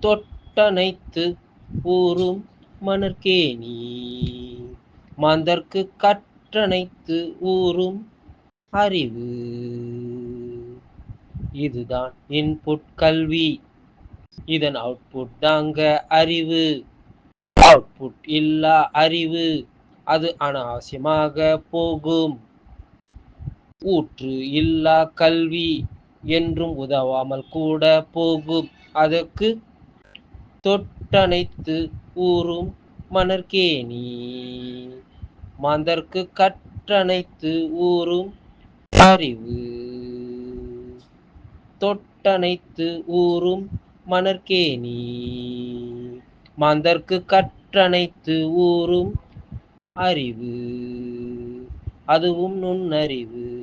தொட்டனைத்து ஊரும் மணற்கேணி மாந்தர்க்கு கற்றனைத்து ஊரும் அறிவு. இதுதான் இன்புட் கல்வி, இதன் அவுட்புட் தாங்க அறிவு. அவுட்புட் இல்லா அறிவு அது அனாவசியமாக போகும். ஊற்று இல்லா கல்வி என்றும் உதவாமல் கூட போகும். அதற்கு தொட்டனைத்து ஊரும் மணற்கேணி மாந்தர்க்கு கற்றனைத்து ஊரும் அறிவு. தொட்டனைத்து ஊரும் மணற்கேணி மாந்தர்க்கு கற்றனைத்து ஊரும் அறிவு. அதுவும் நுண்ணறிவு.